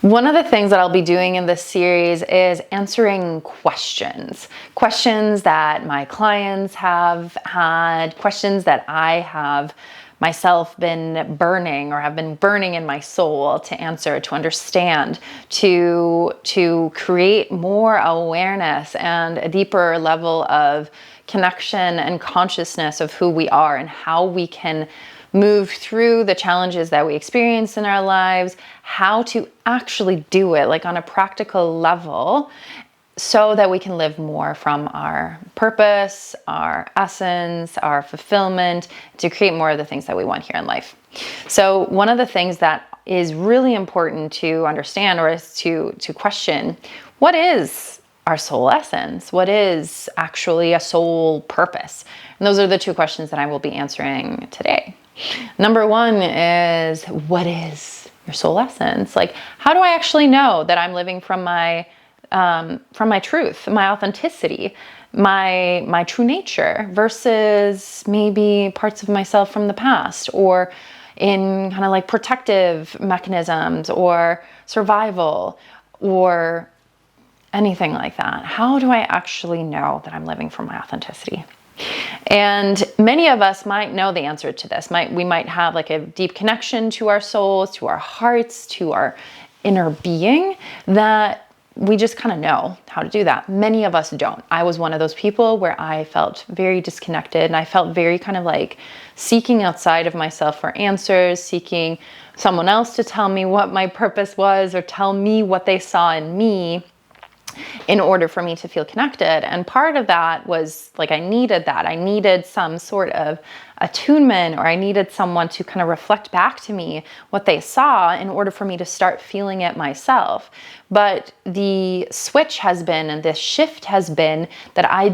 One of the things that I'll be doing in this series is answering questions that my clients have had, questions that I have myself been burning or have been burning in my soul to answer, to understand, to create more awareness and a deeper level of connection and consciousness of who we are and how we can move through the challenges that we experience in our lives, how to actually do it like on a practical level so that we can live more from our purpose, our essence, our fulfillment, to create more of the things that we want here in life. So one of the things that is really important to understand or is to question, what is our soul essence? What is actually a soul purpose? And those are the two questions that I will be answering today. Number one is, what is your soul essence? Like, how do I actually know that I'm living from my truth, my authenticity, my true nature versus maybe parts of myself from the past, or in kind of like protective mechanisms or survival or anything like that? How do I actually know that I'm living from my authenticity? And many of us might know the answer to this. We might have like a deep connection to our souls, to our hearts, to our inner being, that we just kind of know how to do that. Many of us don't. I was one of those people where I felt very disconnected, and I felt very kind of like seeking outside of myself for answers, seeking someone else to tell me what my purpose was or tell me what they saw in me in order for me to feel connected. And part of that was like, I needed that. I needed some sort of attunement, or I needed someone to kind of reflect back to me what they saw in order for me to start feeling it myself. But the switch has been, and this shift has been, that I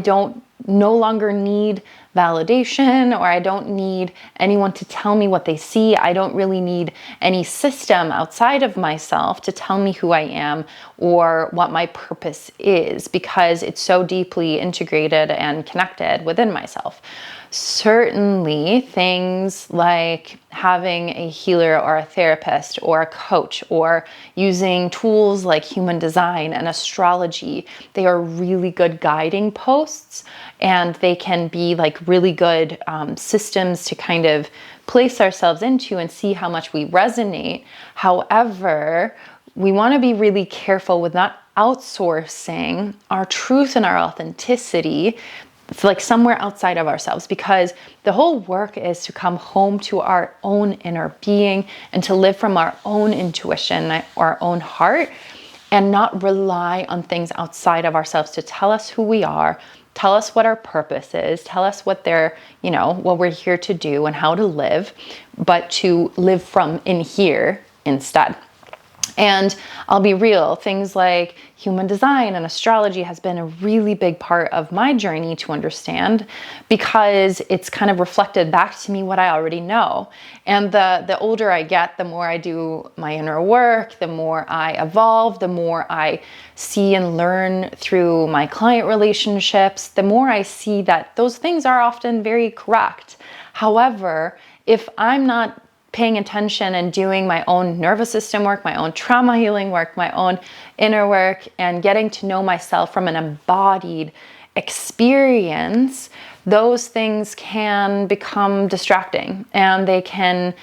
no longer need validation, or I don't need anyone to tell me what they see. I don't really need any system outside of myself to tell me who I am or what my purpose is, because it's so deeply integrated and connected within myself. Certainly things like having a healer or a therapist or a coach, or using tools like human design and astrology, they are really good guiding posts, and they can be like really good systems to kind of place ourselves into and see how much we resonate. However, we want to be really careful with not outsourcing our truth and our authenticity like somewhere outside of ourselves, because the whole work is to come home to our own inner being and to live from our own intuition, our own heart, and not rely on things outside of ourselves to tell us who we are, tell us what our purpose is, tell us what what we're here to do and how to live, but to live from in here instead. And I'll be real, things like human design and astrology has been a really big part of my journey to understand, because it's kind of reflected back to me what I already know. And the older I get, the more I do my inner work, the more I evolve, the more I see and learn through my client relationships, the more I see that those things are often very correct. However, if I'm not paying attention and doing my own nervous system work, my own trauma healing work, my own inner work, and getting to know myself from an embodied experience, those things can become distracting, and they can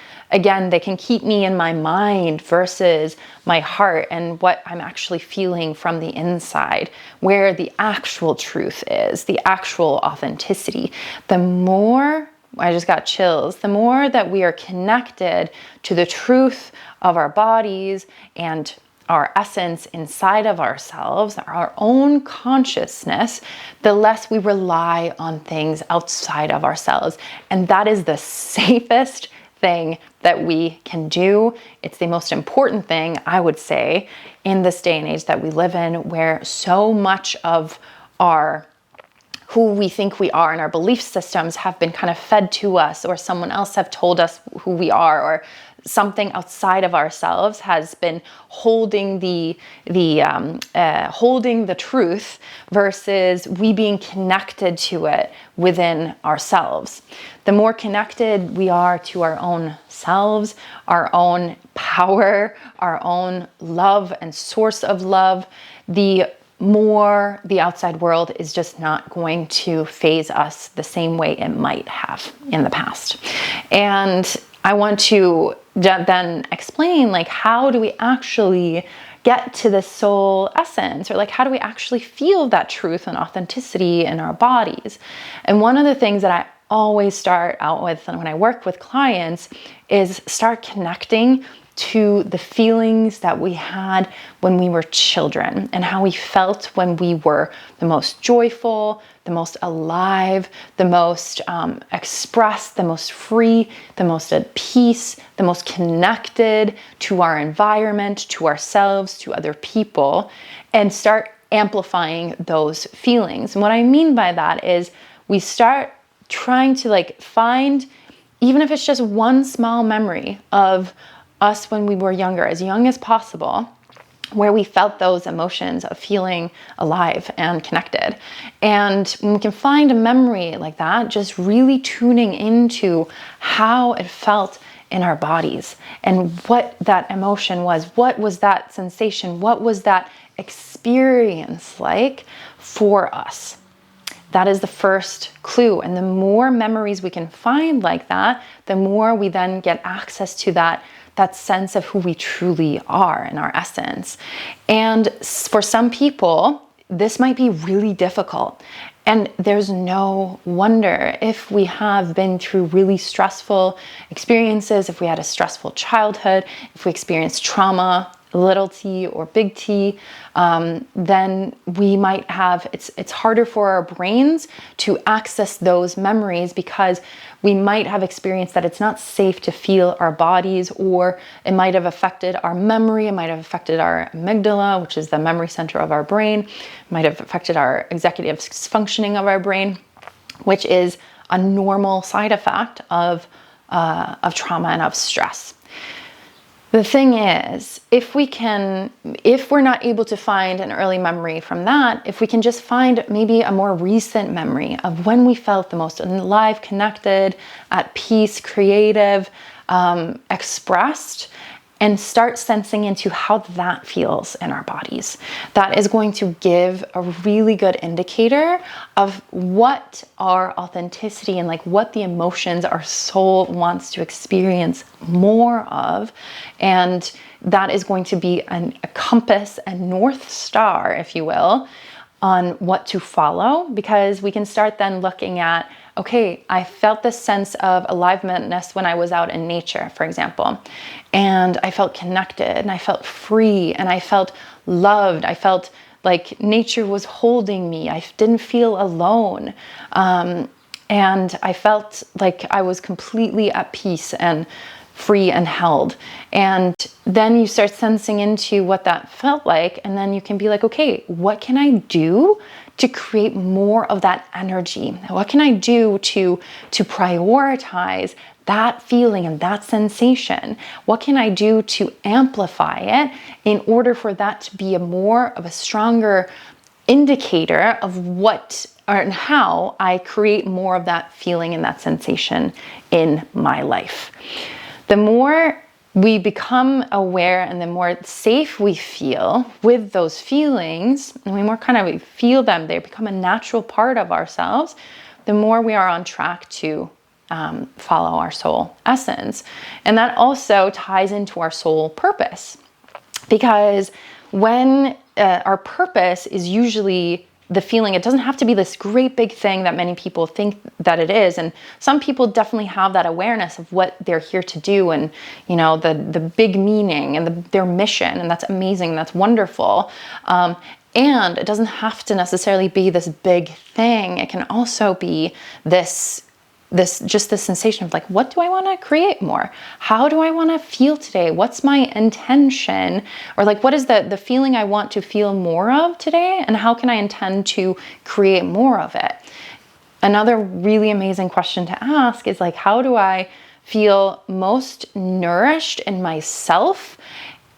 keep me in my mind versus my heart and what I'm actually feeling from the inside, where the actual truth is, the actual authenticity. I just got chills. The more that we are connected to the truth of our bodies and our essence inside of ourselves, our own consciousness, the less we rely on things outside of ourselves. And that is the safest thing that we can do. It's the most important thing, I would say, in this day and age that we live in, where so much of our who we think we are, and our belief systems have been kind of fed to us, or someone else have told us who we are, or something outside of ourselves has been holding the truth, versus we being connected to it within ourselves. The more connected we are to our own selves, our own power, our own love and source of love, the more the outside world is just not going to phase us the same way it might have in the past. And I want to then explain, like, how do we actually get to the soul essence, or like, how do we actually feel that truth and authenticity in our bodies? And one of the things that I always start out with, and when I work with clients, is start connecting to the feelings that we had when we were children, and how we felt when we were the most joyful, the most alive, the most expressed, the most free, the most at peace, the most connected to our environment, to ourselves, to other people, and start amplifying those feelings. And what I mean by that is we start trying to like find, even if it's just one small memory of us when we were younger, as young as possible, where we felt those emotions of feeling alive and connected. And when we can find a memory like that, just really tuning into how it felt in our bodies and what that emotion was, what was that sensation, what was that experience like for us. That is the first clue. And the more memories we can find like that, the more we then get access to that sense of who we truly are in our essence. And for some people, this might be really difficult. And there's no wonder if we have been through really stressful experiences, if we had a stressful childhood, if we experienced trauma, little t or big T, then we might have, it's harder for our brains to access those memories, because we might have experienced that it's not safe to feel our bodies, or it might have affected our memory, it might have affected our amygdala, which is the memory center of our brain, it might have affected our executive functioning of our brain, which is a normal side effect of trauma and of stress. The thing is, if we're not able to find an early memory from that, if we can just find maybe a more recent memory of when we felt the most alive, connected, at peace, creative, expressed, and start sensing into how that feels in our bodies, that is going to give a really good indicator of what our authenticity and like what the emotions our soul wants to experience more of. And that is going to be a compass, a North Star, if you will, on what to follow, because we can start then looking at, okay, I felt this sense of aliveness when I was out in nature, for example, and I felt connected, and I felt free, and I felt loved. I felt like nature was holding me. I didn't feel alone. And I felt like I was completely at peace and free and held. And then you start sensing into what that felt like, and then you can be like, okay, what can I do to create more of that energy? What can I do to prioritize that feeling and that sensation? What can I do to amplify it in order for that to be more of a stronger indicator of what and how I create more of that feeling and that sensation in my life? The more we become aware and the more safe we feel with those feelings, and we more kind of feel them, they become a natural part of ourselves, the more we are on track to follow our soul essence. And that also ties into our soul purpose, because when our purpose is usually the feeling, it doesn't have to be this great big thing that many people think that it is. And some people definitely have that awareness of what they're here to do, and you know, the big meaning and their mission, and that's amazing, that's wonderful. And it doesn't have to necessarily be this big thing. It can also be this this sensation of like, what do I want to create more? How do I want to feel today? What's my intention? Or like, what is the feeling I want to feel more of today? And how can I intend to create more of it? Another really amazing question to ask is like, how do I feel most nourished in myself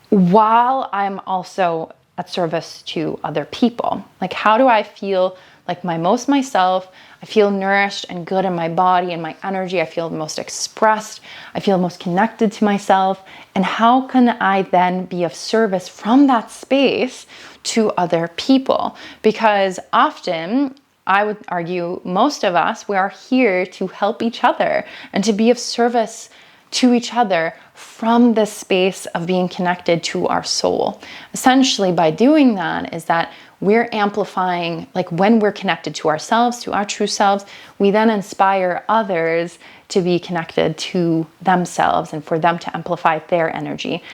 while I'm also at service to other people? Like, how do I feel like myself? I feel nourished and good in my body and my energy. I feel most expressed. I feel most connected to myself. And how can I then be of service from that space to other people? Because often, I would argue, most of us, we are here to help each other and to be of service to each other from the space of being connected to our soul. Essentially, by doing that is that we're amplifying, like when we're connected to ourselves, to our true selves, we then inspire others to be connected to themselves and for them to amplify their energy.